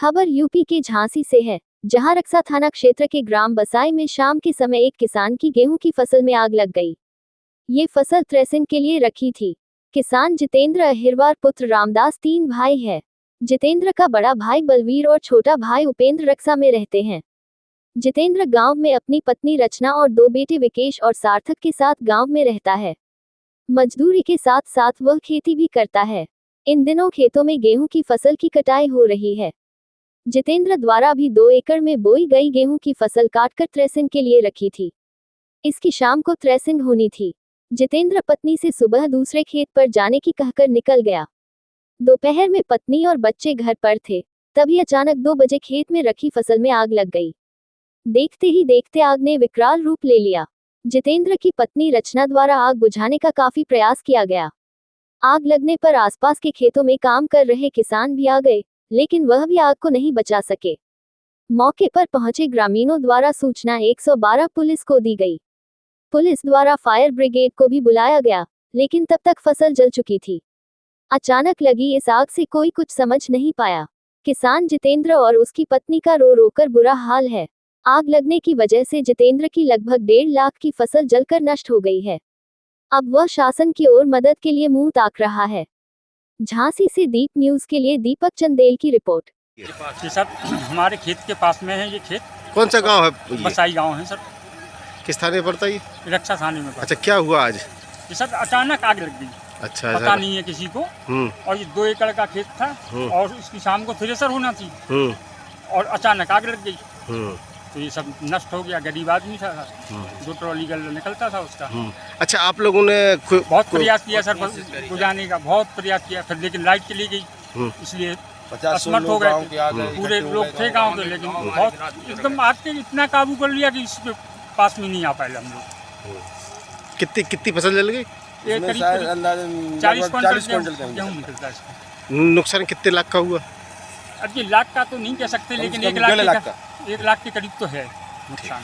खबर यूपी के झांसी से है, जहां रक्सा थाना क्षेत्र के ग्राम बसाई में शाम के समय एक किसान की गेहूं की फसल में आग लग गई। ये फसल थ्रेसिंग के लिए रखी थी। किसान जितेंद्र अहिरवार पुत्र रामदास 3 भाई है। जितेंद्र का बड़ा भाई बलवीर और छोटा भाई उपेंद्र रक्सा में रहते हैं। जितेंद्र गांव में अपनी पत्नी रचना और 2 बेटे विकेश और सार्थक के साथ गांव में रहता है। मजदूरी के साथ साथ वह खेती भी करता है। इन दिनों खेतों में गेहूं की फसल की कटाई हो रही है। जितेंद्र द्वारा भी 2 एकड़ में बोई गई गेहूं की फसल काटकर थ्रेसिंग के लिए रखी थी। इसकी शाम को थ्रेसिंग होनी थी। जितेंद्र पत्नी से सुबह दूसरे खेत पर जाने की कहकर निकल गया। दोपहर में पत्नी और बच्चे घर पर थे, तभी अचानक 2 बजे खेत में रखी फसल में आग लग गई। देखते ही देखते आग ने विकराल रूप ले लिया। जितेंद्र की पत्नी रचना द्वारा आग बुझाने का काफी प्रयास किया गया। आग लगने पर आसपास के खेतों में काम कर रहे किसान भी आ गए, लेकिन वह भी आग को नहीं बचा सके। मौके पर पहुंचे ग्रामीणों द्वारा सूचना 112 पुलिस को दी गई। पुलिस द्वारा फायर ब्रिगेड को भी बुलाया गया, लेकिन तब तक फसल जल चुकी थी। अचानक लगी इस आग से कोई कुछ समझ नहीं पाया। किसान जितेंद्र और उसकी पत्नी का रो रो कर बुरा हाल है। आग लगने की वजह से जितेंद्र की लगभग 1.5 लाख की फसल जलकर नष्ट हो गई है। अब वह शासन की ओर मदद के लिए मुंह ताक रहा है। झांसी से दीप न्यूज के लिए दीपक चंदेल की रिपोर्ट। ये सर हमारे खेत के पास में है। ये खेत कौन सा गांव है ये? बसाई गांव है सर। किस थाने पड़ता है ये? रक्षा थाने में पड़ता। अच्छा, क्या हुआ आज? ये सर अचानक आग लग गई। अच्छा, पता नहीं है किसी को। और ये 2 एकड़ का खेत था और इसकी शाम को थ्रेसर होना थी और अचानक आग लग गई। तो ये सब नष्ट हो गया। गरीब आदमी था, 2 ट्रॉली गल निकलता था उसका। अच्छा, आप लोगों ने बहुत प्रयास किया सर बुझाने का, बहुत प्रयास किया, फिर लेकिन लाइट चली गई, इसलिए असमर्थ हो गए। पूरे लोग थे गांव के, लेकिन बहुत एकदम आग के इतना काबू कर लिया कि इसके पास में नहीं आ पाए हम लोग। कितनी फसल जल गई? ये करीब 40 क्विंटल गेहूँ निकलता है इसका। नुकसान कितने लाख का हुआ? अब ये लाख का तो नहीं कह सकते, लेकिन 1 लाख के करीब तो है नुकसान।